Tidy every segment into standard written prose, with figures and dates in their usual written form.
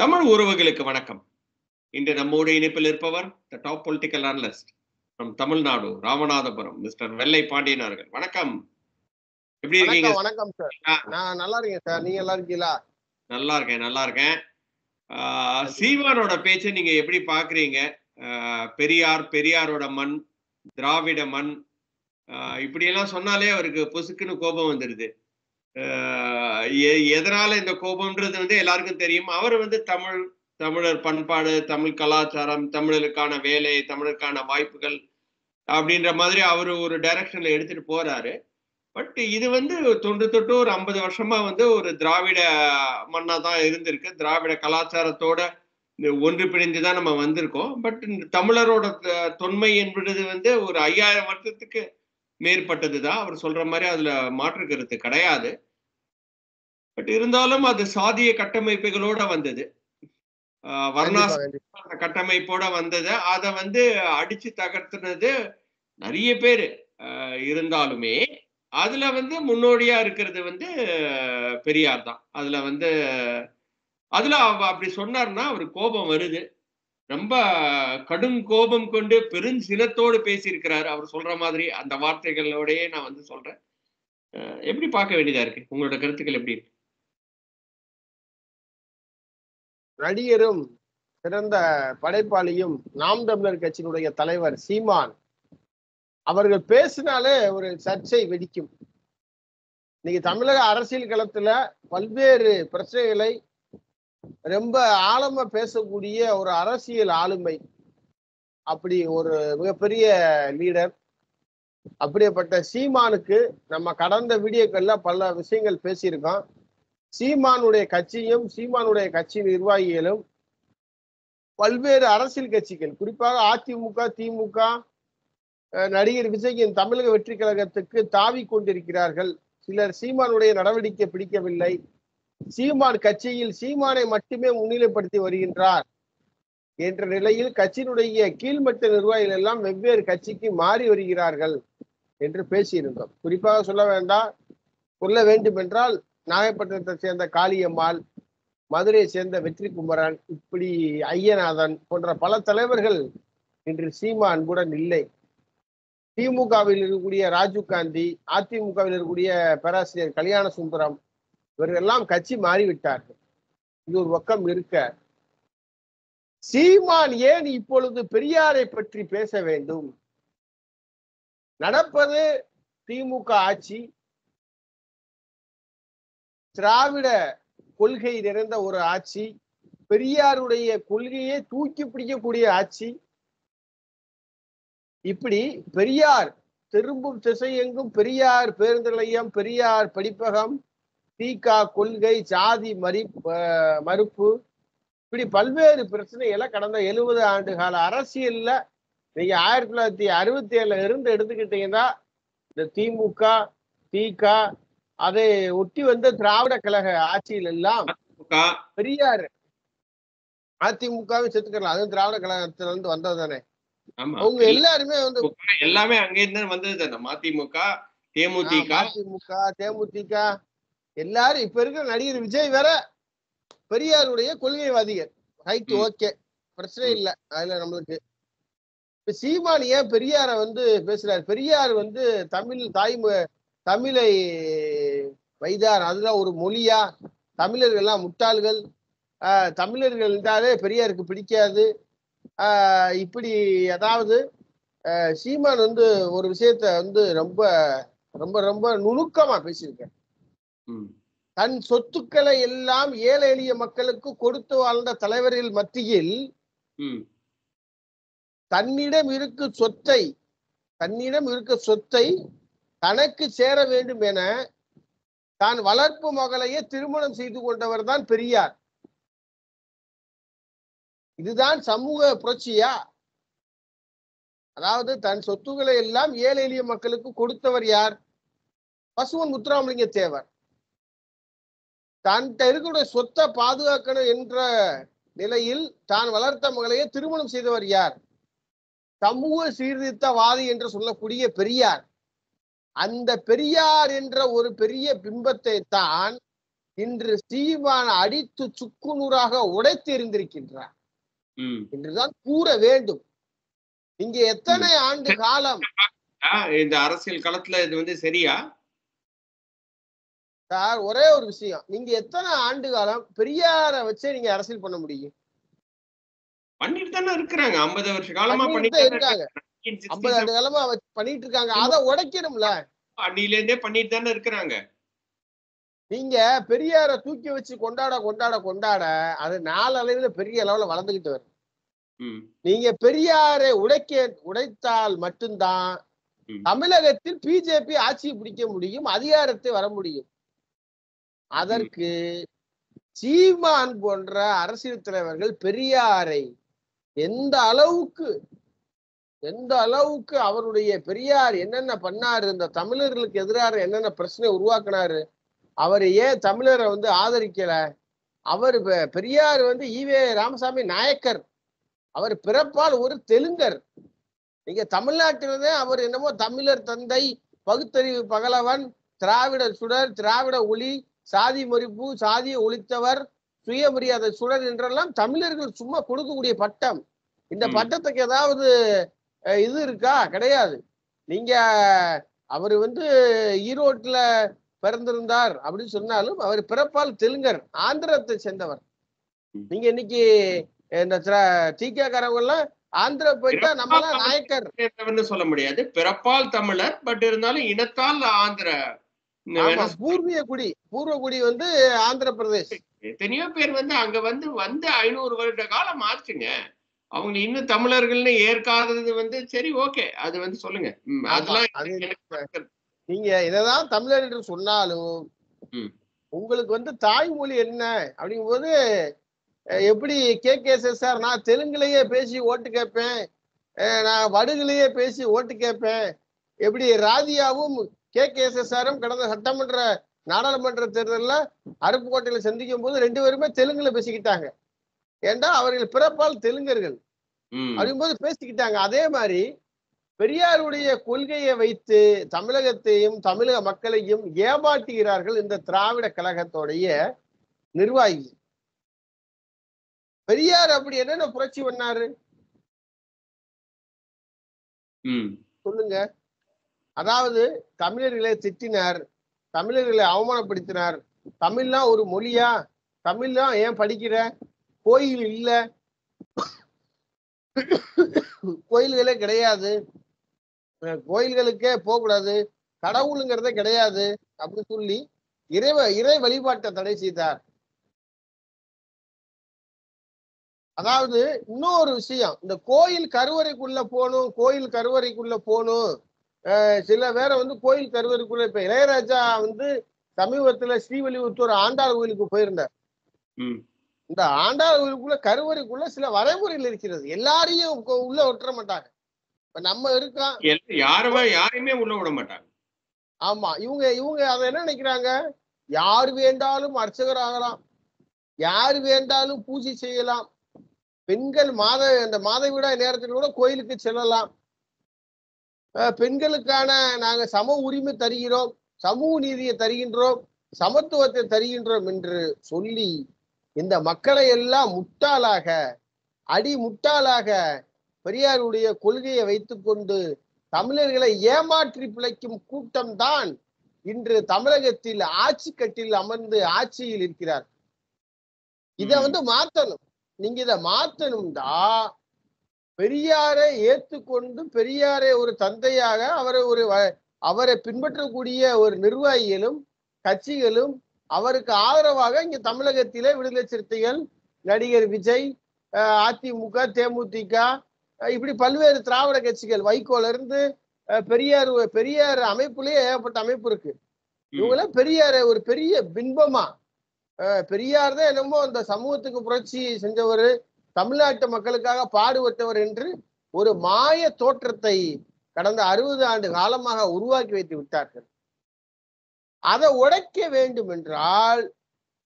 தமிழ் உறவுகளுக்கு வணக்கம். இன்று நம்மோடு இணைப்பில் இருப்பவர் the top political analyst from Tamil Nadu, Ramanathapuram, mister வெள்ளை பாண்டியன் அவர்கள். வணக்கம். எப்படி இருக்கீங்க? வணக்கம் சார். நான் நல்லா இருக்கேன் சார். நீங்க நல்லா இருக்கீங்களா? நல்லா இருக்கேன், நல்லா இருக்கேன். சீமானோட பேச்சை நீங்க எப்படி பாக்குறீங்க? பெரியாரோட மண், திராவிட மண், இப்படியெல்லாம் சொன்னாலே அவருக்கு பொசுக்குன்னு கோபம் வந்துடுது. எதனால இந்த கோபம்ன்றது எல்லாருக்கும் தெரியும். அவர் தமிழர் பண்பாடு, தமிழ் கலாச்சாரம், தமிழருக்கான வேலை, தமிழருக்கான வாய்ப்புகள் அப்படின்ற மாதிரி அவரு ஒரு டைரக்ஷன்ல எடுத்துட்டு போறாரு. பட் இது தொன்று தொட்டு ஒரு 50 வருஷமா ஒரு திராவிட மண்ணா தான் இருந்திருக்கு. திராவிட கலாச்சாரத்தோட ஒன்று பிணைந்துதான் நம்ம வந்திருக்கோம். பட் தமிழரோட தொன்மை என்பது ஒரு 5000 வருஷத்துக்கு மேற்பட்டதுதான். அவர் சொல்ற மாதிரி அதுல மாற்று கருத்து கிடையாது. பட் இருந்தாலும் அது சாதிய கட்டமைப்புகளோட வந்தது, வர்ணாச கட்டமைப்போட வந்தது. அதை அடிச்சு தகர்த்துனது நிறைய பேரு இருந்தாலுமே அதுல முன்னோடியா இருக்கிறது பெரியார் தான். அதுல அப்படி சொன்னார்னா அவர் கோபம் வருது. ரொம்ப கடும் கோபம் கொண்டு பெருஞ்சினத்தோடு பேசியிருக்கிறாரு. அவர் சொல்ற மாதிரி அந்த வார்த்தைகளோடயே நான் சொல்றேன். எப்படி பார்க்க வேண்டியதா இருக்கு? உங்களோட கருத்துக்கள் எப்படி இருக்கு? நடிகரும் சிறந்த படைப்பாளியும் நாம் தமிழர் கட்சியினுடைய தலைவர் சீமான் அவர்கள் பேசினாலே ஒரு சர்ச்சை வெடிக்கும். இன்னைக்கு தமிழக அரசியல் களத்துல பல்வேறு பிரச்சனைகளை ரொம்ப ஆழமா பேசக்கூடிய ஒரு அரசியல் ஆளுமை, அப்படி ஒரு மிகப்பெரிய லீடர். அப்படிப்பட்ட சீமானுக்கு நம்ம கடந்த வீடியோக்கள்ல பல விஷயங்கள் பேசியிருக்கோம். சீமானுடைய கட்சியும் சீமானுடைய கட்சி நிர்வாகிகளும் பல்வேறு அரசியல் கட்சிகள், குறிப்பாக அதிமுக, திமுக, நடிகர் விஜயின் தமிழக வெற்றி கழகத்துக்கு தாவி கொண்டிருக்கிறார்கள். சிலர் சீமானுடைய நடவடிக்கை பிடிக்கவில்லை, சீமான் கட்சியில் சீமானை மட்டுமே முன்னிலைப்படுத்தி வருகின்றார் என்ற நிலையில் கட்சியினுடைய கீழ்மட்ட நிர்வாகிகள் எல்லாம் வெவ்வேறு கட்சிக்கு மாறி வருகிறார்கள் என்று பேசியிருந்தோம். குறிப்பாக சொல்ல வேண்டும் என்றால் நாகப்பட்டினத்தை சேர்ந்த காளியம்மாள், மதுரையை சேர்ந்த வெற்றி குமரன், இப்படி ஐயநாதன் போன்ற பல தலைவர்கள் இன்று சீமான் அன்புடன் இல்லை. திமுகவில் இருக்கக்கூடிய ராஜீவ் காந்தி, அதிமுகவில் இருக்கக்கூடிய பேராசிரியர் கல்யாண சுந்தரம், இவர்களெல்லாம் கட்சி மாறிவிட்டார்கள். இது ஒரு பக்கம் இருக்க, சீமான் ஏன் இப்பொழுது பெரியாரை பற்றி பேச வேண்டும்? நடப்பது திமுக ஆட்சி, திராவிட கொள்கை நிறைந்த ஒரு ஆட்சி, பெரியாருடைய கொள்கையை தூக்கி பிடிக்கக்கூடிய ஆட்சி. இப்படி பெரியார் திரும்பும் திசை எங்கும் பெரியார் பேருந்து நிலையம், பெரியார் படிப்பகம், தீகா கொள்கை, ஜாதி மறுப்பு, இப்படி பல்வேறு பிரச்சனைகளை கடந்த 70 ஆண்டு கால அரசியல்ல நீங்க 1967 இருந்து எடுத்துக்கிட்டீங்கன்னா இந்த திமுக, தீகா, அதை ஒட்டி வந்த திராவிட கழக ஆட்சியில் எல்லாம் பெரியார், அதிமுகவை சேர்த்துக்கலாம், அதுவும் திராவிட கழகத்துல இருந்து வந்தது தானே. அவங்க எல்லாருமே எல்லாமே அங்கிருந்து வந்தது. மதிமுக, தேமுதிக எல்லாரும் இப்ப இருக்கிற நடிகர் விஜய் வேற பெரியாருடைய கொள்கைவாதிகள். ரைட், ஓகே, பிரச்சனை இல்லை அதுல நம்மளுக்கு. இப்ப சீமான் ஏன் பெரியார பேசுறாரு? பெரியார் தமிழை வைத்தார், அதுதான் ஒரு மொழியா? தமிழர்கள் எல்லாம் முட்டாள்கள், தமிழர்கள் என்றாலே பெரியாருக்கு பிடிக்காது. இப்படி அதாவது சீமான் ஒரு விஷயத்த ரொம்ப ரொம்ப ரொம்ப நுணுக்கமா பேசியிருக்கார். தன் சொத்துக்களை எல்லாம் ஏழை எளிய மக்களுக்கு கொடுத்து வாழ்ந்த தலைவர்கள் மத்தியில் தன்னிடம் இருக்க சொத்தை தனக்கு சேர வேண்டும் என தான் வளர்ப்பு மகளையே திருமணம் செய்து கொண்டவர் தான் பெரியார். இதுதான் சமூக புரட்சியா? அதாவது தன் சொத்துக்களை எல்லாம் ஏழை எளிய மக்களுக்கு கொடுத்தவர் யார்? பசுவன் முத்துராமலிங்க தேவர். தன்கிட்ட இருக்கக்கூடிய சொத்தை பாதுகாக்கணும் என்ற நிலையில் தான் வளர்த்த மகளையே திருமணம் செய்தவர் யார்? சமூக சீர்திருத்தவாதி என்று சொல்லக்கூடிய பெரியார். அந்த பெரியார் என்ற ஒரு பெரிய பிம்பத்தை தான் இன்று சீமான் அடித்து சுக்குநூறாக உடைத்து எறிந்திருக்கின்றார் என்றுதான் கூற வேண்டும். இங்க எத்தனை ஆண்டு காலம் இந்த அரசியல் களத்துல இது வந்து சரியா சார்? ஒரே ஒரு விஷயம், நீங்க எத்தனை ஆண்டு காலம் பெரியார வச்சே நீங்க அரசியல் பண்ண முடியும்? பண்ணிட்டு தானே இருக்கிறாங்க. 50 வருஷ காலமா பண்ணிட்டு இருக்காங்க. 50 ஆண்டு காலமா பண்ணிட்டு இருக்காங்க. அதை உடைக்கணும்ல. அன்னில இருந்தே பண்ணிட்டு தானே இருக்கிறாங்க. நீங்க பெரியார தூக்கி வச்சு கொண்டாட கொண்டாட கொண்டாட அது நாளடைவுல பெரிய அளவுல வளர்ந்துகிட்டு வரும். நீங்க பெரியாரை உடைத்தால் மட்டும்தான் தமிழகத்தில் பிஜேபி ஆட்சியை பிடிக்க முடியும், அதிகாரத்தை வர முடியும். அதற்கு சீமான் போன்ற அரசியல் தலைவர்கள் பெரியாரை எந்த அளவுக்கு அவருடைய பெரியார் என்னென்ன பண்ணாரு, இந்த தமிழர்களுக்கு எதிராக என்னென்ன பிரச்சனை உருவாக்குனாரு, அவர் ஏன் தமிழரை வந்து ஆதரிக்கல? அவர் பெரியார் வந்து ஈவே ராமசாமி நாயக்கர், அவர் பிறப்பால் ஒரு தெலுங்கர். நீங்க தமிழ்நாட்டில்தான் அவர் என்னமோ தமிழர் தந்தை, பகுத்தறிவு பகலவன், திராவிட சுடர், திராவிட ஒளி, சாதி மறுப்பு, சாதியை ஒழித்தவர், சுயமரியாதை சுடர் என்றெல்லாம் தமிழர்கள் சும்மா கொடுக்கக்கூடிய பட்டம். இந்த பட்டத்துக்கு ஏதாவது இது இருக்கா? கிடையாது. நீங்க அவர் வந்து ஈரோட்டுல பிறந்திருந்தார் அப்படின்னு சொன்னாலும் அவர் பிறப்பால் தெலுங்கர், ஆந்திரத்தை சேர்ந்தவர். நீங்க இன்னைக்கு இந்த தீக்காரவங்க எல்லாம் ஆந்திரா போயிட்டா நம்மளாம் நாயக்கர் சொல்ல முடியாது. பிறப்பால் தமிழர், பட் இருந்தாலும் இனத்தால் ஆந்திர. பூர்வ குடி வந்து ஆந்திர பிரதேஷ். எத்தனையோ பேர் வந்து அங்க வந்து 500 வருட காலம் ஆச்சுங்க. அவங்க இன்னும் தமிழர்கள்னு ஏற்காதது வந்து சரி, ஓகே, அது வந்து சொல்லுங்க. அதெல்லாம் நீங்க இததான் தமிழர் என்று சொன்னாலும் உங்களுக்கு வந்து தாய்மொழி என்ன அப்படிங்கும் போது எப்படி KKSSR நான் தெலுங்குலயே பேசி ஓட்டு கேட்பேன், நான் வடுகுலயே பேசி ஓட்டு கேட்பேன். எப்படி ராதியாவும் KKSSRம் கடந்த சட்டமன்ற நாடாளுமன்ற தேர்தலில் அருப்புக்கோட்டையில சந்திக்கும் போது 2 பேருமே தெலுங்குல பேசிக்கிட்டாங்க. ஏண்டா அவர்கள் பிறப்பால் தெலுங்கர்கள் அப்படிங்கும்போது பேசிக்கிட்டாங்க. அதே மாதிரி பெரியாருடைய கொள்கையை வைத்து தமிழகத்தையும் தமிழக மக்களையும் ஏமாற்றுகிறார்கள் இந்த திராவிட கழகத்தோடைய நிர்வாகி. பெரியார் அப்படி என்னென்ன புரட்சி பண்ணாரு சொல்லுங்க. அதாவது தமிழர்களை திட்டினார், தமிழர்களை அவமானப்படுத்தினார். தமிழ்லாம் ஒரு மொழியா? தமிழ்லாம் ஏன் படிக்கிற? கோயில் இல்ல, கோயில்களே கிடையாது, கோயில்களுக்கே போகக்கூடாது, கடவுளுங்கிறதே கிடையாது அப்படின்னு சொல்லி இறை வழிபாட்டை தடை செய்தார். அதாவது இன்னொரு விஷயம், இந்த கோயில் கருவறைக்குள்ள போகணும், சில பேரை வந்து கோயில் கருவறைக்குள்ள, இப்ப இளையராஜா வந்து சமீபத்துல ஸ்ரீவில்லிபுத்தூர் ஆண்டாள் கோயிலுக்கு போயிருந்தார். இந்த ஆண்டாள் கோயிலுக்குள்ள கருவறைக்குள்ள சில வரைமுறைகள் இருக்கிறது. எல்லாரையும் உள்ள விட்டுற மாட்டாங்க. இப்ப நம்ம இருக்கோம், யாரையுமே உள்ள விட மாட்டாங்க. ஆமா, இவங்க அதை என்ன நினைக்கிறாங்க, யார் வேண்டாலும் அர்ச்சகர் ஆகலாம், யார் வேண்டாலும் பூஜை செய்யலாம், பெண்கள் அந்த மாதவிடாய் நேரத்தில் கூட கோயிலுக்கு செல்லலாம், பெண்களுக்கான நாங்க சம உரிமை தருகிறோம், சமூக நீதியை தருகின்றோம், சமத்துவத்தை தருகின்றோம் என்று சொல்லி இந்த மக்களை எல்லாம் முட்டாளாக பெரியாருடைய கொள்கையை வைத்துக்கொண்டு தமிழர்களை ஏமாற்றி பிழைக்கும் கூட்டம் தான் இன்று தமிழகத்தில் ஆட்சி கட்டில் அமர்ந்து ஆட்சியில் இருக்கிறார். இதை வந்து மாற்றணும். நீங்க இதை மாற்றணும்டா பெரியாரை ஏற்றுக்கொண்டு பெரியாரை ஒரு தந்தையாக அவரை பின்பற்றக்கூடிய ஒரு நிர்வாகிகளும் கட்சிகளும் அவருக்கு ஆதரவாக இங்க தமிழகத்திலே விடுதலை சிறுத்தைகள், நடிகர் விஜய், அதிமுக, தேமுதிக, இப்படி பல்வேறு திராவிட கட்சிகள், வைகோல இருந்து பெரியார் அமைப்புலயே ஏகப்பட்ட அமைப்பு இருக்கு. இவங்களாம் பெரியார ஒரு பெரிய பின்பமா, பெரியார் தான் என்னமோ அந்த சமூகத்துக்கு புரட்சி செஞ்சவர், தமிழ்நாட்டு மக்களுக்காக பாடுபட்டவர் என்று ஒரு மாய தோற்றத்தை கடந்த 60 ஆண்டு காலமாக உருவாக்கி வைத்து விட்டார்கள். அதை உடைக்க வேண்டும் என்றால்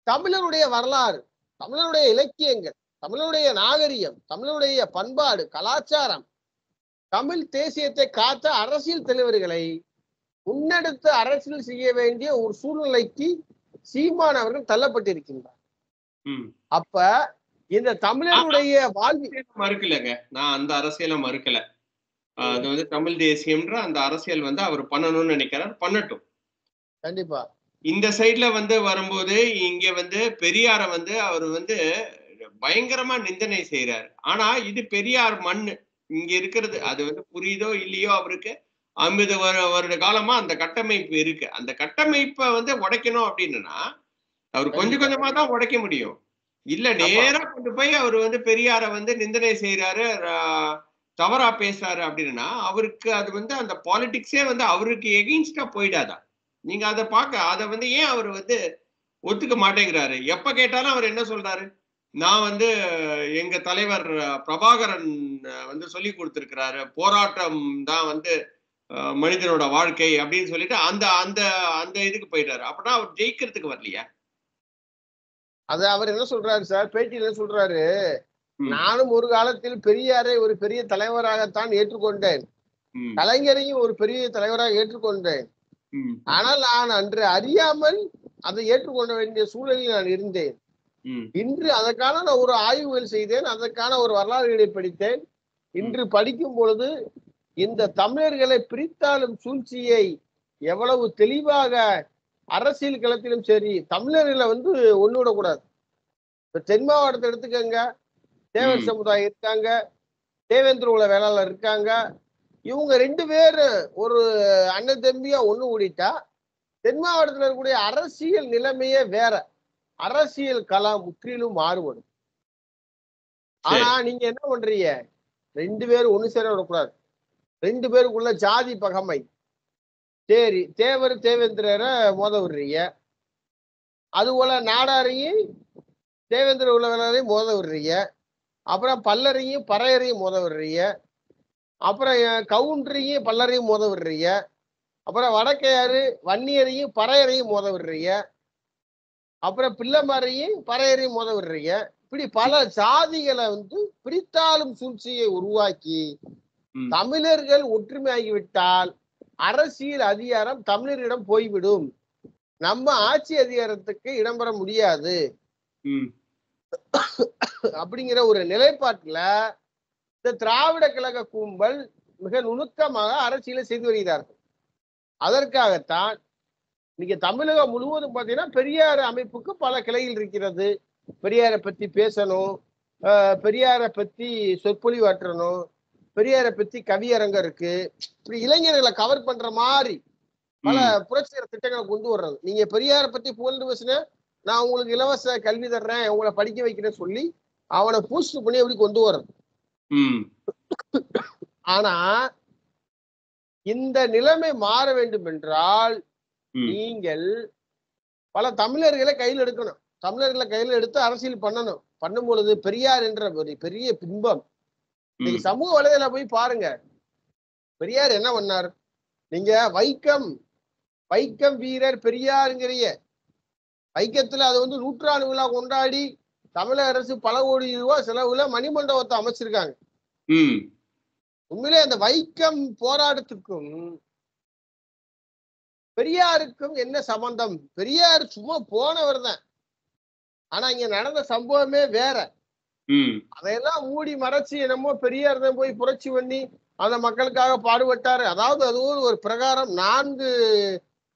தமிழருடைய வரலாறு, தமிழருடைய இலக்கியங்கள், தமிழருடைய நாகரிகம், தமிழருடைய பண்பாடு, கலாச்சாரம், தமிழ் தேசியத்தை காத்த அரசியல் தலைவர்களை முன்னெடுத்து அரசியல் செய்ய வேண்டிய ஒரு சூழ்நிலைக்கு சீமான் அவர்கள் தள்ளப்பட்டிருக்கின்றார். அப்ப இந்த தமிழருடைய வாழ்வில் மறுக்கலங்க, நான் அந்த அரசியலை மறுக்கல. அது வந்து தமிழ் தேசியம்ன்ற அந்த அரசியல் வந்து அவர் பண்ணணும்னு நினைக்கிறார், பண்ணட்டும். கண்டிப்பா இந்த சைட்ல வந்து வரும்போது இங்க வந்து பெரியார வந்து அவர் வந்து பயங்கரமா நிந்தனை செய்யறாரு. ஆனா இது பெரியார் மண்ணு இங்க இருக்கிறது, அது வந்து புரியுதோ இல்லையோ அவருக்கு 50 வருட காலமா அந்த கட்டமைப்பு இருக்கு. அந்த கட்டமைப்பை வந்து உடைக்கணும் அப்படின்னா அவர் கொஞ்சம் கொஞ்சமா தான் உடைக்க முடியும். இல்ல நேரா கொண்டு போய் அவர் வந்து பெரியார வந்து நிந்தனை செய்யறாரு, தவறா பேசுறாரு அப்படின்னா அவருக்கு அது வந்து அந்த பாலிடிக்ஸே வந்து அவருக்கு எகெயின்ஸ்டா போயிடாதா? நீங்க அதை வந்து ஏன் அவர் வந்து ஒத்துக்க மாட்டேங்கிறாரு? எப்ப கேட்டாலும் அவர் என்ன சொல்றாரு? நான் வந்து எங்க தலைவர் பிரபாகரன் வந்து சொல்லி கொடுத்திருக்கிறாரு, போராட்டம் தான் வந்து மனிதனோட வாழ்க்கை அப்படின்னு சொல்லிட்டு அந்த அந்த அந்த இதுக்கு போயிட்டாரு. அப்படின்னா அவர் ஜெயிக்கிறதுக்கு வரலையா? அது அவர் என்ன சொல்றாரு சார், பேட்டியில சொல்றாரு, நானும் ஒரு காலத்தில் பெரியாரை ஒரு பெரிய தலைவராகத்தான் ஏற்றுக்கொண்டேன், கலைஞரையும் ஒரு பெரிய தலைவராக ஏற்றுக்கொண்டேன். ஆனால் நான் அன்று அறியாமல் அதை ஏற்றுக்கொள்ள வேண்டிய சூழலில் நான் இருந்தேன். இன்று அதற்கான நான் ஒரு ஆய்வுகள் செய்தேன், அதற்கான ஒரு வரலாறுகளை படித்தேன். இன்று படிக்கும் பொழுது இந்த தமிழர்களை பிரித்தாளும் சூழ்ச்சியை எவ்வளவு தெளிவாக அரசியல் களத்திலும் சரி, தமிழர்களை வந்து ஒண்ணு விடக்கூடாது. இப்ப தென் மாவட்டத்தை எடுத்துக்கங்க, தேவர் சமுதாயம் இருக்காங்க, தேவேந்திர குல வேளாளர் இருக்காங்க. இவங்க 2 பேரும் ஒரு அண்ணன் தம்பியா ஒண்ணு கூடிட்டா தென் மாவட்டத்தில் இருக்கக்கூடிய அரசியல் நிலைமையே வேற, அரசியல் களம் முற்றிலும் மாறுபடும். ஆனா நீங்க என்ன பண்றீங்க, 2 பேரும் ஒண்ணு சேர விடக்கூடாது, 2 பேருக்குள்ள ஜாதி பகமை. சரி, தேவர் தேவேந்திரரை மோத விடுறீங்க, அதுபோல நாடாரையும் தேவேந்திர உலகரையும் மோத விடுறீங்க, அப்புறம் பல்லரையும் பறையரையும் மோத விடுறீங்க, அப்புறம் கவுண்டரையும் பல்லரையும் மோத விடுறீங்க, அப்புறம் வடக்கையாறு வன்னியரையும் பறையரையும் மோத விடுறீங்க, அப்புறம் பிள்ளைமாரையும் பறையரையும் மோத விடுறீங்க. இப்படி பல ஜாதிகளை வந்து பிரித்தாளும் சூழ்ச்சியை உருவாக்கி தமிழர்கள் ஒற்றுமையாகிவிட்டால் அரசியல் அதிகாரம் தமிழரிடம் போய்விடும், நம்ம ஆட்சி அதிகாரத்துக்கு இடம்பெற முடியாது அப்படிங்கிற ஒரு நிலைப்பாட்டுல இந்த திராவிட கழக கும்பல் மிக நுணுக்கமாக அரசியலை செய்து வருகிறார்கள். அதற்காகத்தான் இன்னைக்கு தமிழகம் முழுவதும் பார்த்தீங்கன்னா பெரியார் அமைப்புக்கு பல கிளைகள் இருக்கிறது. பெரியாரை பத்தி பேசணும், பெரியாரை பத்தி சொற்பொழிவாற்றணும், பெரியாரை பத்தி கவியரங்கம் இருக்கு. இப்படி இளைஞர்களை கவர் பண்ற மாதிரி பல புரட்சிகர திட்டங்களை கொண்டு வர்றது. நீங்க பெரியாரை பத்தி புகழ்ந்து பேசுன, நான் உங்களுக்கு இலவச கல்வி தர்றேன், உங்களை படிக்க வைக்கிறேன்னு சொல்லி அவனை பூஸ்ட் பண்ணி எப்படி கொண்டு வர்றது. ஆனா இந்த நிலைமை மாற வேண்டும் என்றால் நீங்கள் பல தமிழர்களை கையில் எடுக்கணும், தமிழர்களை கையில் எடுத்து அரசியல் பண்ணணும். பண்ணும் பொழுது பெரியார் என்ற ஒரு பெரிய பிம்பம் நீங்க சமூக வலைதள போய் பாருங்க, பெரியார் என்ன பண்ணார். நீங்க வைக்கம் வீரர் பெரியாருங்கிறிய வைக்கத்துல அது வந்து 100ஆண்டு விழா கொண்டாடி தமிழக அரசு பல கோடி ரூபாய் செலவுல மணிமண்டபத்தை அமைச்சிருக்காங்க. உண்மையிலே அந்த வைக்கம் போராட்டத்துக்கும் பெரியாருக்கும் என்ன சம்பந்தம்? பெரியார் சும்மா போனவர் தான், ஆனா இங்க நடந்த சம்பவமே வேற. அதையெல்லாம் மூடி மறைச்சு என்னமோ பெரியார் தான் போய் புரட்சி பண்ணி அந்த மக்களுக்காக பாடுபட்டாரு. அதாவது அது ஒரு பிரகாரம் 4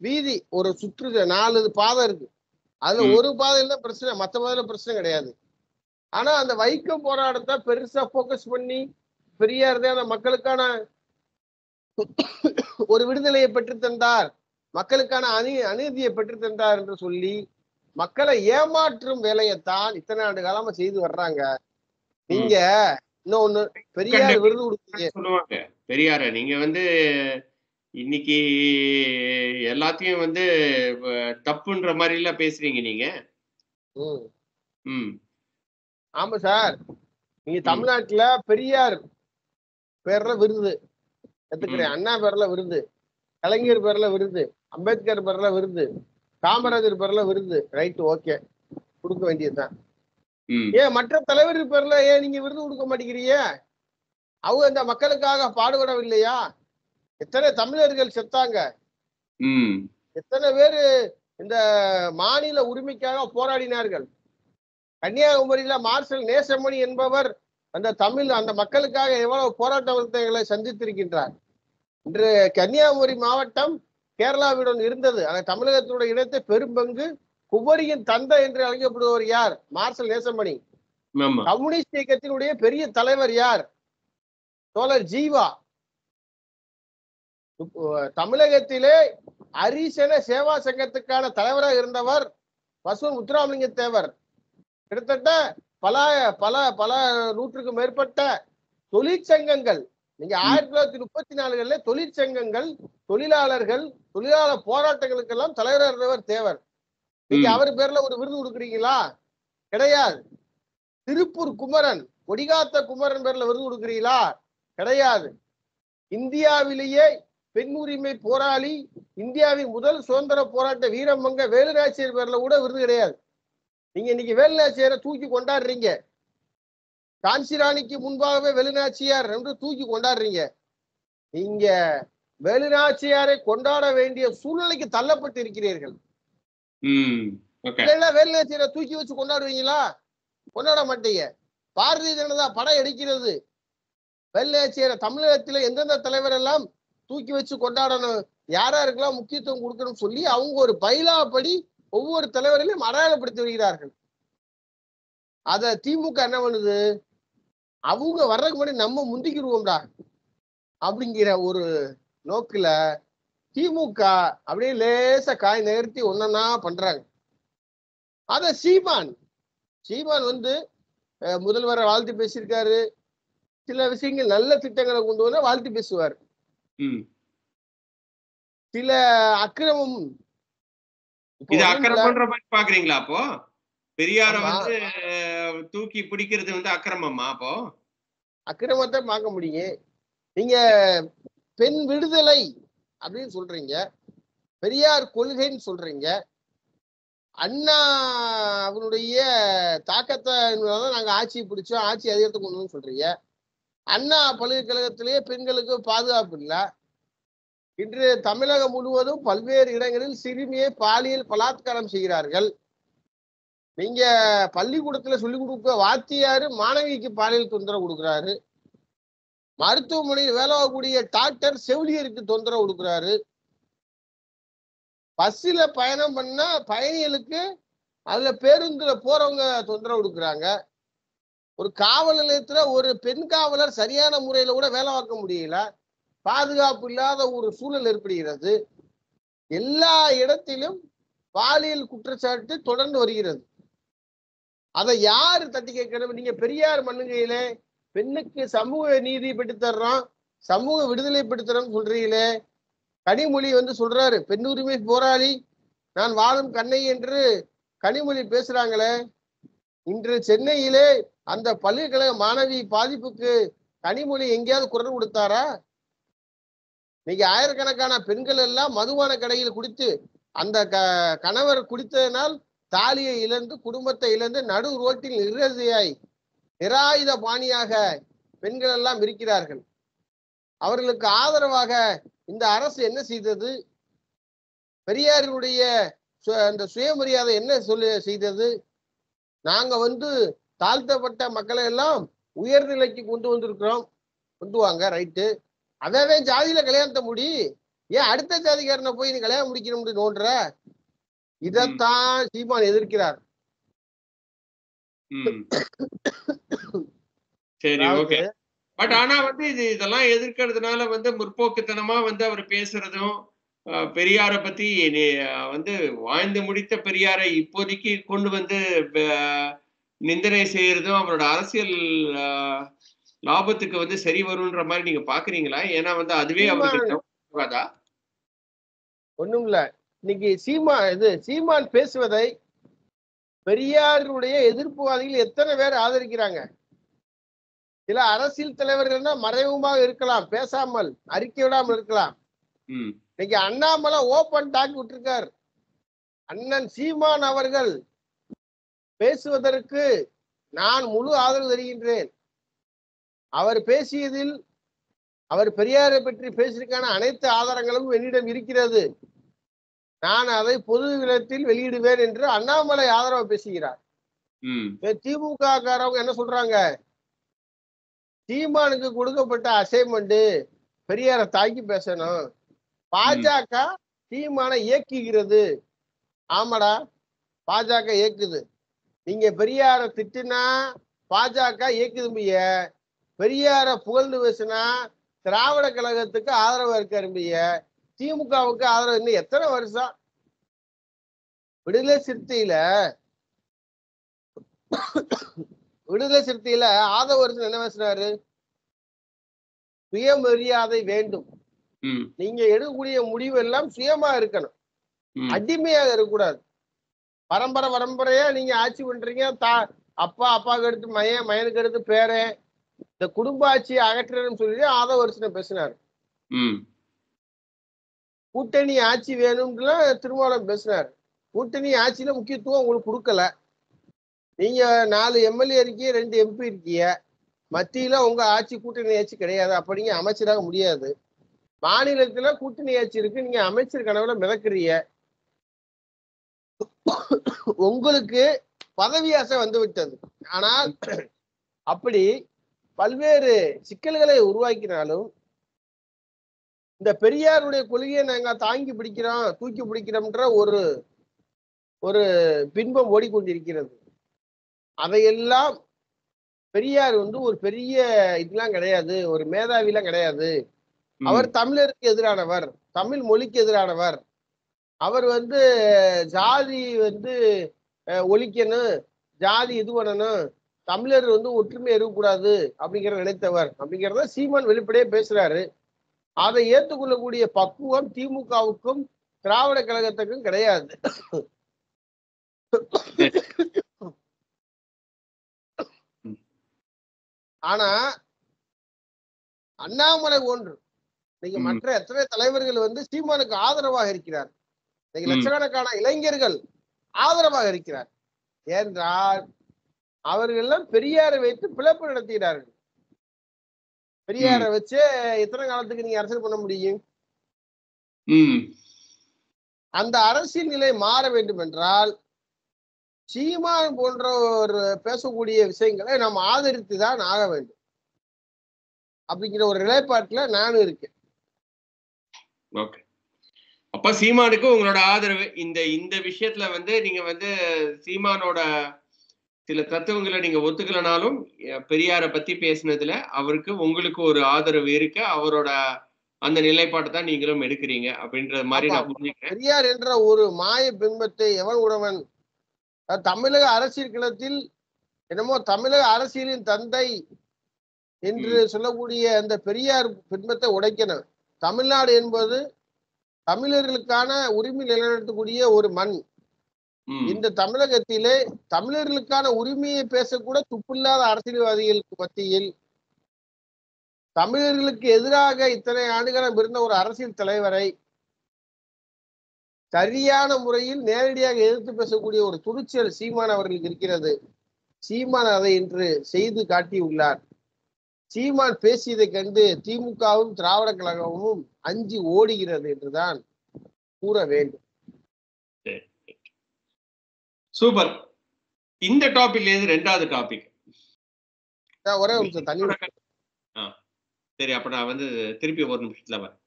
வீதி, ஒரு சுற்று 4 பாதை இருக்கு, அதுல ஒரு பாதையில தான் பிரச்சனை, மற்ற பாதையில பிரச்சனை கிடையாது. ஆனா அந்த வைக்கம் போராட்டத்தை பெருசா போக்கஸ் பண்ணி பெரியார் தான் அந்த மக்களுக்கான ஒரு விடுதலையை பெற்று தந்தார், மக்களுக்கான அநீதியை பெற்று தந்தார் என்று சொல்லி மக்களை ஏமாற்றும் வேலையைத்தான் இத்தனை ஆண்டு காலமா செய்து வர்றாங்க. நீங்க இன்னொன்னு பெரியார் விருது கொடுத்தீங்க சொல்லுவாங்க, பெரியார நீங்க வந்து இன்னைக்கு எல்லாத்தையும் வந்து தப்புன்ற மாதிரி எல்லாம் பேசுறீங்க நீங்க. ஆமா சார், நீங்க தமிழ்நாட்டுல பெரியார் பேர்ல விருது எடுத்துக்கிறேன், அண்ணா பேர்ல விருது, கலைஞர் பேர்ல விருது, அம்பேத்கர் பேர்ல விருது, காமராஜர் பேர்ல விருது, ரைட், ஓகே, கொடுக்க வேண்டியதுதான். ஏன் மற்ற தலைவர் பேர்ல ஏன் நீங்க விருது கொடுக்க மாட்டேங்கிறீங்க? அவங்க இந்த மக்களுக்காக பாடுபடவில்லையா? எத்தனை தமிழர்கள் செத்தாங்க, எத்தனை பேரு இந்த மாநில உரிமைக்காக போராடினார்கள். கன்னியாகுமரியில மார்ஷல் நேசமணி என்பவர் அந்த மக்களுக்காக எவ்வளவு போராட்டங்களை சந்தித்திருக்கின்றார். இன்று கன்னியாகுமரி மாவட்டம் கேரளாவுடன் இருந்தது. ஆனா தமிழகத்தினுடைய இடத்தை பெரும்பங்கு குமரியின் தந்தை என்று அழைக்கப்படுவர் யார்? மார்ஷல் நேசமணி. கம்யூனிஸ்ட் இயக்கத்தினுடைய பெரிய தலைவர் யார்? தோழர் ஜீவா. தமிழகத்திலே அரிசன சேவா சங்கத்துக்கான தலைவராக இருந்தவர் பசுவன் முத்துராமலிங்க தேவர். கிட்டத்தட்ட பல பல பல நூற்றுக்கும் மேற்பட்ட தொழிற்சங்கங்கள், நீங்க 1934 தொழிற்சங்கங்கள், தொழிலாளர் போராட்டங்களுக்கெல்லாம் தலைவராக இருந்தவர் தேவர். நீங்க அவர் பேர்ல ஒரு விருது கொடுக்குறீங்களா? கிடையாது. திருப்பூர் குமரன், கொடிகாத்த குமரன் பேர்ல விருது கொடுக்குறீங்களா? கிடையாது. இந்தியாவிலேயே பெண் உரிமை போராளி, இந்தியாவின் முதல் சுதந்திர போராட்ட வீரமங்க வேலுநாச்சியார் பேர்ல கூட விருது கிடையாது. நீங்க இன்னைக்கு வேலுநாச்சியாரை தூக்கி கொண்டாடுறீங்க. காஞ்சிராணிக்கு முன்பாகவே வேலுநாச்சியார் என்று தூக்கி கொண்டாடுறீங்க. நீங்க வேலுநாச்சியாரை கொண்டாட வேண்டிய சூழ்நிலைக்கு தள்ளப்பட்டு இருக்கிறீர்கள். வேலுநாச்சியாரை தூக்கி வச்சு கொண்டாடுவீங்களா? கொண்டாட மாட்டீங்க. பாரதிய ஜனதா படம் எடுக்கிறது. வேலுநாச்சியாரை தமிழகத்தில எந்தெந்த தலைவர் எல்லாம் தூக்கி வச்சு கொண்டாடணும், யாராருக்கெல்லாம் முக்கியத்துவம் கொடுக்கணும் சொல்லி அவங்க ஒரு பைலாப்படி ஒவ்வொரு தலைவர்களையும் அடையாளப்படுத்தி வருகிறார்கள். அத திமுக என்ன பண்ணுது? அவங்க வர்றதுக்கு முன்னாடி நம்ம முந்திக்கிடுவோம்டா அப்படிங்கிற ஒரு நோக்கில திமுக அப்படியே லேசா காய் நகர்த்தி ஒன்னா பண்றாங்க. அத சீமான் முதல்வரை வாழ்த்து பேசியிருக்காரு. சில விஷயங்கள் நல்ல திட்டங்களை கொண்டு வந்தா வாழ்த்து பேசுவார். சில அக்கிரமம் பாக்குறீங்களா? அப்போ பெரியார தூக்கி பிடிக்கிறது அக்கிரமமா? அப்போ அக்கிரமத்தை பார்க்க முடியும். நீங்க பெண் விடுதலை அப்படின்னு சொல்றீங்க, பெரியார் கொள்கைன்னு சொல்றீங்க, அண்ணா அவருடைய தாக்கத்தை நாங்க ஆட்சி பிடிச்சோம், ஆட்சி அதிகாரத்தை கொண்டு வந்து சொல்றீங்க. அண்ணா பல்கலைக்கழகத்திலேயே பெண்களுக்கு பாதுகாப்பு இல்லை. இன்று தமிழகம் முழுவதும் பல்வேறு இடங்களில் சிறுமியை பாலியல் பலாத்காரம் செய்கிறார்கள். நீங்க பள்ளிக்கூடத்துல சொல்லிக் கொடுக்க வாத்தியாரு மாணவிக்கு பாலியல் தொந்தரவு கொடுக்குறாரு. மருத்துவமனையில் வேலை ஆகக்கூடிய டாக்டர் செவிலியருக்கு தொந்தரவு கொடுக்குறாரு. பஸ்ஸில் பயணம் பண்ண பயணிகளுக்கு அதுல பேருந்துல போறவங்க தொந்தரவு கொடுக்குறாங்க. ஒரு காவல் நிலையத்துல ஒரு பெண் காவலர் சரியான முறையில கூட வேலை பார்க்க முடியல. பாதுகாப்பு இல்லாத ஒரு சூழல் ஏற்படுகிறது. எல்லா இடத்திலும் பாலியல் குற்றச்சாட்டு தொடர்ந்து வருகிறது. அதை யாரு தட்டி கேட்கணும்? நீங்க பெரியார் மண்ணுகையிலே பெண்ணுக்கு சமூக நீதி பெற்றுத்தர்றோம், சமூக விடுதலை பெற்றுத்தரோம் சொல்றீங்களே. கனிமொழி சொல்றாரு, பெண் உரிமை போராளி நான் வாழும் கண்ணை என்று கனிமொழி பேசுறாங்களே. இன்று சென்னையிலே அந்த பல்கலைக்கழக மாணவி பாதிப்புக்கு கனிமொழி எங்கேயாவது குரல் கொடுத்தாரா? இன்னைக்கு ஆயிரக்கணக்கான பெண்கள் எல்லாம் மதுபான கடையில் குடித்து அந்த கணவர் குடித்ததனால் தாலியை இழந்து குடும்பத்தை இழந்து நடு ரோட்டில் நிராயுத பாணியாக பெண்கள் எல்லாம் இருக்கிறார்கள். அவர்களுக்கு ஆதரவாக இந்த அரசு என்ன செய்தது? பெரியாரினுடைய அந்த சுயமரியாதை என்ன செய்தது? நாங்க தாழ்த்தப்பட்ட மக்களை எல்லாம் உயர்நிலைக்கு கொண்டு வந்திருக்கிறோம். கொண்டு வாங்க, ரைட்டு. அதாவே ஜாதியில கல்யாணத்தை முடி, ஏன் அடுத்த ஜாதிக்காரனை போய் நீ கல்யாணம் முடிக்கணும் நோன்ற? இதத்தான் சீமான் எதிர்க்கிறார். சரி, ஓகே. பட் ஆனா இதெல்லாம் எதிர்க்கிறதுனால முற்போக்குத்தனமா அவர் பேசுறதும் பெரியார பத்தி வாழ்ந்து முடித்த பெரியாரை இப்போதைக்கு கொண்டு நிந்தனை செய்யறதும் அவரோட அரசியல் லாபத்துக்கு சரி வரும்ன்ற மாதிரி நீங்க பாக்குறீங்களா? ஏன்னா அதுவே அவருக்கு ஒண்ணும் இல்ல. இன்னைக்கு சீமான் பேசுவதை பெரியாருடைய எதிர்ப்புவாதிகள் எத்தனை பேர் ஆதரிக்கிறாங்க? சில அரசியல் தலைவர்கள்னா மறைமுகமாக இருக்கலாம், பேசாமல் அறிக்கை விடாமல் இருக்கலாம். இன்னைக்கு அண்ணாமலை ஓபன் டாக் விட்டுருக்கார். அண்ணன் சீமான் அவர்கள் பேசுவதற்கு நான் முழு ஆதரவு தருகின்றேன். அவர் பேசியதில் அவர் பெரியாரை பற்றி பேசியிருக்கான அனைத்து ஆதாரங்களும் என்னிடம் இருக்கிறது. நான் அதை பொது இடத்தில் வெளியிடுவேன் என்று அண்ணாமலை ஆதரவு பேசுகிறார். திமுக காரவங்க என்ன சொல்றாங்க? சீமானுக்கு கொடுக்கப்பட்ட அசைன்மெண்ட் பெரியார தாக்கி பேசணும், பாஜக சீமான இயக்குகிறது. ஆமாடா, பாஜக இயக்குது. நீங்க பெரியார திட்டுனா பாஜக இயக்குது. பெரியார புகழ்ந்து பேசுனா திராவிட கழகத்துக்கு ஆதரவா இருக்காரு. திமுகவுக்கு ஆதரவு இன்னும் எத்தனை வருஷம்? விடுதலை சிறுத்தையில ஆதவர்சன் என்ன பேசுறாரு? சுயமரியாதை வேண்டும், நீங்க எடுக்கக்கூடிய முடிவு எல்லாம் சுயமா இருக்கணும், அடிமையாக இருக்கக்கூடாது. பரம்பரையா நீங்க ஆட்சி பண்றீங்க, அப்பாவுக்கு எடுத்து மயனுக்கு எடுத்து பேரன், இந்த குடும்ப ஆட்சியை அகற்றணும்னு சொல்லி ஆதவர்சனை பேசினாரு. கூட்டணி ஆட்சி வேணும்னு திருமாவளவன் பேசினாரு. கூட்டணி ஆட்சியில முக்கியத்துவம் உங்களுக்கு கொடுக்கல. நீங்க 4 எம்எல்ஏ இருக்கீங்க, 2 எம்பி இருக்கீங்க, மத்தியில உங்க ஆட்சி கூட்டணி ஆட்சி கிடையாது, அப்ப நீங்க அமைச்சராக முடியாது. மாநிலத்துல கூட்டணி ஆட்சி இருக்கு, நீங்க அமைச்சர் கனவுல மிதக்குறீங்க. உங்களுக்கு பதவி ஆசை வந்து விட்டது. ஆனால் அப்படி பல்வேறு சிக்கல்களை உருவாக்கினாலும் இந்த பெரியாருடைய கொள்கையை நாங்க தாங்கி பிடிக்கிறோம், தூக்கி பிடிக்கிறோம்ன்ற ஒரு பின்பம் ஓடிக்கொண்டிருக்கிறது. அதையெல்லாம் பெரியார் ஒரு பெரிய இதெல்லாம் கிடையாது, ஒரு மேதாவிலாம் கிடையாது. அவர் தமிழருக்கு எதிரானவர், தமிழ் மொழிக்கு எதிரானவர். அவர் ஜாதி ஒழிக்கணும், ஜாதி இது பண்ணணும், தமிழர் ஒற்றுமை இருக்கக்கூடாது அப்படிங்கிற நினைத்தவர் அப்படிங்கிறத சீமான் வெளிப்படையே பேசுறாரு. அதை ஏற்றுக்கொள்ளக்கூடிய பக்குவம் திமுகவுக்கும் திராவிட கழகத்துக்கும் கிடையாது. ஆனா அண்ணாமலை ஒன்று நீங்க மற்ற எத்தனை தலைவர்கள் சீமானுக்கு ஆதரவாக இருக்கிறார். லட்சக்கணக்கான இளைஞர்கள் ஆதரவாக இருக்கிறார். ஏனென்றால் அவர்கள் எல்லாம் பெரியாரை வைத்து பிளப்பு நடத்துகிறார்கள். பெரியாரை வச்சு எத்தனை காலத்துக்கு நீங்க அரசியல் பண்ண முடியும்? அந்த அரசியல் நிலை மாற வேண்டும் என்றால் சீமான் போன்ற ஒரு பேசக்கூடிய விஷயங்களை நாம் ஆதரித்துதான் ஆக வேண்டும் அப்படிங்கிற ஒரு நிலைப்பாட்டுல நானும் இருக்கேன். ஓகே, அப்ப சீமானுக்கு உங்களோட ஆதரவு இந்த விஷயத்துல நீங்க சீமானோட சில தத்துவங்களை நீங்க ஒத்துக்கலனாலும் பெரியாரை பத்தி பேசினதுல அவருக்கு உங்களுக்கு ஒரு ஆதரவு இருக்கு, அவரோட அந்த நிலைப்பாட்டை தான் நீங்களும் எடுக்கிறீங்க அப்படின்ற மாதிரி நான் புரிஞ்சுக்கிறேன். பெரியார் என்ற ஒரு மாய பிம்பத்தை எவன் உடவன் தமிழக அரசியல் களத்தில் என்னமோ தமிழக அரசியலின் தந்தை என்று சொல்லக்கூடிய அந்த பெரியார் பிம்பத்தை உடைக்கணும். தமிழ்நாடு என்பது தமிழர்களுக்கான உரிமை நிலைநிறுத்தக்கூடிய ஒரு மண். இந்த தமிழகத்திலே தமிழர்களுக்கான உரிமையை பேசக்கூட துப்பில்லாத அரசியல்வாதிகளுக்கு மத்தியில் தமிழர்களுக்கு எதிராக இத்தனை ஆண்டுகாலம் இருந்த ஒரு அரசியல் தலைவரை சரியான முறையில் நேரடியாக எதிர்த்து பேசக்கூடிய ஒரு துணிச்சல் சீமான் அவர்களுக்கு இருக்கிறது. சீமான் அதை இன்று செய்து காட்டியுள்ளார். சீமான் பேசியதை கண்டு திமுகவும் திராவிட கழகமும் அஞ்சி ஓடுகிறது என்றுதான் கூற வேண்டும். சூப்பர். இந்த டாபிக்ல இருந்து 2வது டாபிக் ஒரே நிமிஷம் தண்ணி. சரி, அப்ப நான் திருப்பி ஒரு நிமிஷத்துல வரேன்.